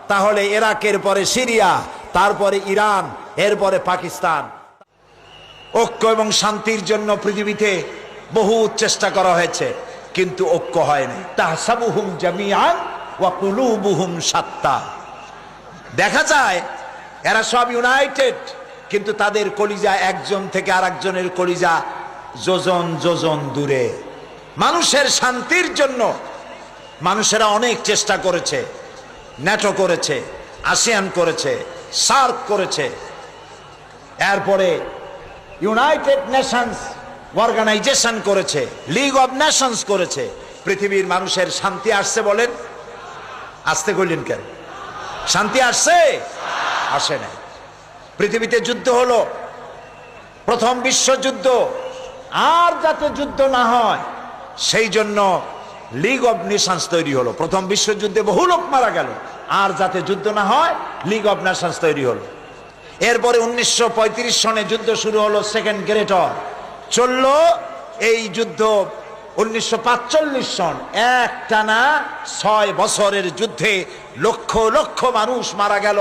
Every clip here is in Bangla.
তাহলে ইরাকের পরে সিরিয়া, তারপরে ইরান, এরপরে পাকিস্তান। ঐক্য এবং শান্তির জন্য পৃথিবীতে বহু চেষ্টা করা হয়েছে, কিন্তু ঐক্য হয়নি। তাহসাবুহুম জামিআন ওয়া কুলুবুহুম শাত্তা। দেখা যায় এরা সব ইউনাইটেড, কিন্তু তাদের কলিজা একজন থেকে আরেকজনের কলিজা যোজন যোজন দূরে। মানুষের শান্তির জন্য মানুষেরা অনেক চেষ্টা করেছে, ন্যাটো করেছে, আসিয়ান করেছে, সার্ক করেছে, এরপরে ইউনাইটেড নেশনস অর্গানাইজেশন করেছে, লিগ অব নেশনস করেছে। পৃথিবীর মানুষের শান্তি আসছে বলেন? আসতে কইলেন কেন? শান্তি আসছে? আসে না। পৃথিবীতে যুদ্ধ হলো, প্রথম বিশ্বযুদ্ধ, আর যাতে যুদ্ধ না হয় সেই জন্য লিগ অব নেশনস তৈরি হলো। প্রথম বিশ্বযুদ্ধে বহু লোক মারা গেল, আর যাতে যুদ্ধ না হয় লিগ অব নেশনস তৈরি হলো। এরপরে 1935 সনে যুদ্ধ শুরু হলো, সেকেন্ড গ্রেট ওয়ার চলল। এই যুদ্ধ 1945 সন, একটানা 6 বছরের যুদ্ধে লক্ষ লক্ষ মানুষ মারা গেল,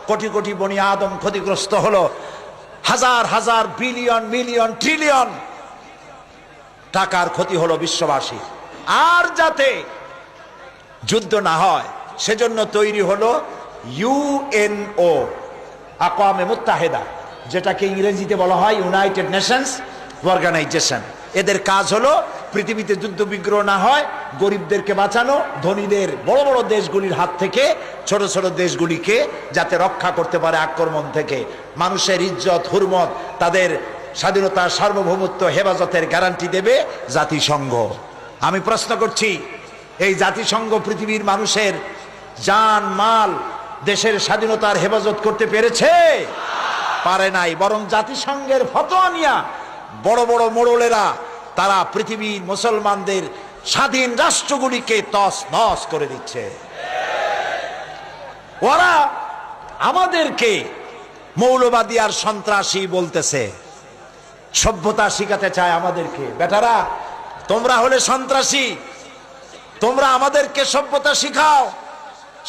কোটি কোটি বনি আদম ক্ষতিগ্রস্ত হলো, হাজার হাজার বিলিয়ন মিলিয়ন ট্রিলিয়ন টাকার ক্ষতি হলো বিশ্ববাসী। আর যাতে যুদ্ধ না হয় সেজন্য তৈরি হলো ইউএনও, আকওয়ামে মুত্তাহিদা, যেটাকে ইংরেজিতে বলা হয় ইউনাইটেড নেশনস অর্গানাইজেশন। এদের কাজ হলো পৃথিবীতে যুদ্ধ বিগ্রহ না হয়, গরিবদেরকে বাঁচানো, ধনীদের বড় বড় দেশগুলির হাত থেকে ছোট ছোট দেশগুলিকে যাতে রক্ষা করতে পারে আক্রমণ থেকে। মানুষের ইজ্জত হুরমত, তাদের স্বাধীনতা সার্বভৌমত্ব হেফাজতের গ্যারান্টি দেবে জাতিসংঘ। আমি প্রশ্ন করছি, এই জাতিসংঘ পৃথিবীর মানুষের জান মাল, দেশের স্বাধীনতার হেফাজত করতে পেরেছে? পারে নাই। বরং জাতিসংঘের ফতোয়া নিয়া বড় বড় মোড়লেরা তারা পৃথিবীর মুসলমানদের স্বাধীন রাষ্ট্রগুলিকে তস নস করে দিচ্ছে। ওরা আমাদেরকে মৌলবাদী আর সন্ত্রাসী বলতেছে, সভ্যতা শিখাতে চায় আমাদেরকে। বেটারা, তোমরা হলে সন্ত্রাসী, তোমরা আমাদেরকে সভ্যতা শিখাও।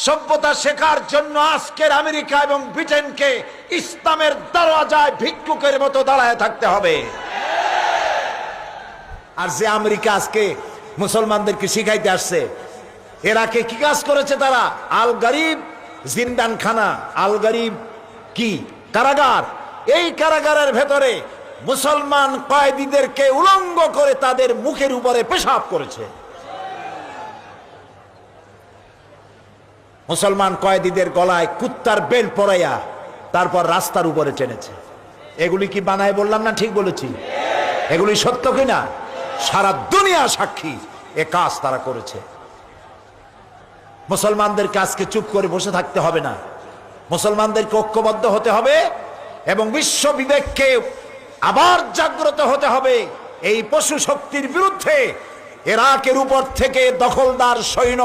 সভ্যতা শেখার জন্য আজকের আমেরিকা এবং ব্রিটেনকে ইসলামের দরওয়াজায় ভিক্ষুকের মতো দাঁড়ায় থাকতে হবে। আর যে আমেরিকা আজকে মুসলমানদেরকে শিখাইতে আসছে, এরাকে কি কাজ করেছে তারা? আল গরিব জিন্দানখানা, আল গরিব কি কারাগার, এই কারাগারের ভেতরে মুসলমান কয়েদিদেরকে উলঙ্গ করে তাদের মুখের উপরে পেশাব করেছে। মুসলমান কয়েদিদের গলায় কুত্তার বেল্ট পরাইয়া তারপর রাস্তার উপরে টেনেছে। এগুলি কি বানায় বললাম না? ঠিক বলেছি? এগুলি সত্য কিনা? সারা দুনিয়া সাক্ষী, এ কাজ তারা করেছে। মুসলমানদেরকে আজকে চুপ করে বসে থাকতে হবে না, মুসলমানদেরকে ঐক্যবদ্ধ হতে হবে এবং বিশ্ব বিবেককে আবার জাগ্রত হতে হবে। এই পশু শক্তির বিরুদ্ধে ইরাকের উপর থেকে দখলদার সৈন্য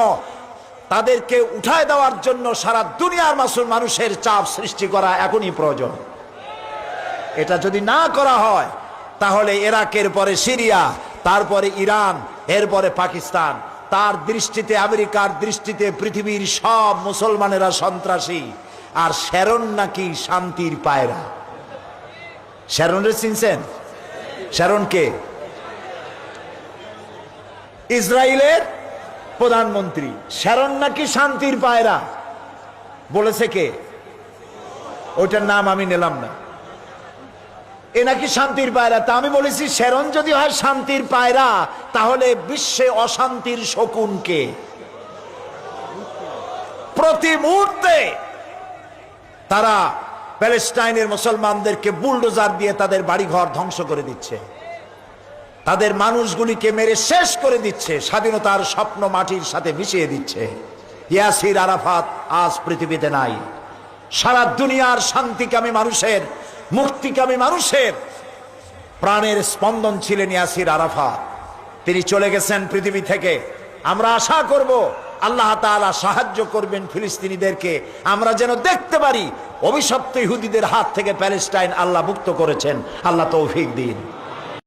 তাদেরকে উঠায় দেওয়ার জন্য সারা দুনিয়ার মানুষের চাপ সৃষ্টি করা এখনই প্রয়োজন। এটা যদি না করা হয় তাহলে ইরাকের পরে সিরিয়া, তারপরে ইরান, এরপরে পাকিস্তান, তার দৃষ্টিতে আমেরিকার দৃষ্টিতে পৃথিবীর সব মুসলমানেরা সন্ত্রাসী। আর শ্যারন নাকি শান্তির পায়রা। শ্যারনরে চিনছেন? শ্যারনকে ইসরায়েলের প্রধানমন্ত্রী। শ্যারন নাকি শান্তির পায়রা বলেছে কে? ওইটার নাম আমি নিলাম না। এ নাকি শান্তির পায়রা। তা আমি বলেছি, শ্যারন যদি হয় শান্তির পায়রা, তাহলে বিশ্বে অশান্তির শকুন কে? প্রতি মুহূর্তে তারা প্যালেস্টাইনের মুসলমানদেরকে বুলডোজার দিয়ে তাদের বাড়িঘর ধ্বংস করে দিচ্ছে, তাদের মানুষগুলিকে মেরে শেষ করে দিচ্ছে, স্বাধীনতার স্বপ্ন মাটির সাথে মিশিয়ে দিচ্ছে। ইয়াসির আরাফাত আজ পৃথিবীতে নাই। সারা দুনিয়ার শান্তিকামী মানুষের, মুক্তিকামী মানুষের প্রাণের স্পন্দন ছিলেন ইয়াসির আরাফাত। তিনি চলে গেছেন পৃথিবী থেকে। আমরা আশা করব আল্লাহ তাআলা সাহায্য করবেন ফিলিস্তিনিদেরকে, আমরা যেন দেখতে পারি অভিশপ্ত ইহুদিদের হাত থেকে প্যালেস্টাইন আল্লাহ মুক্ত করেছেন। আল্লাহ তৌফিক দিন।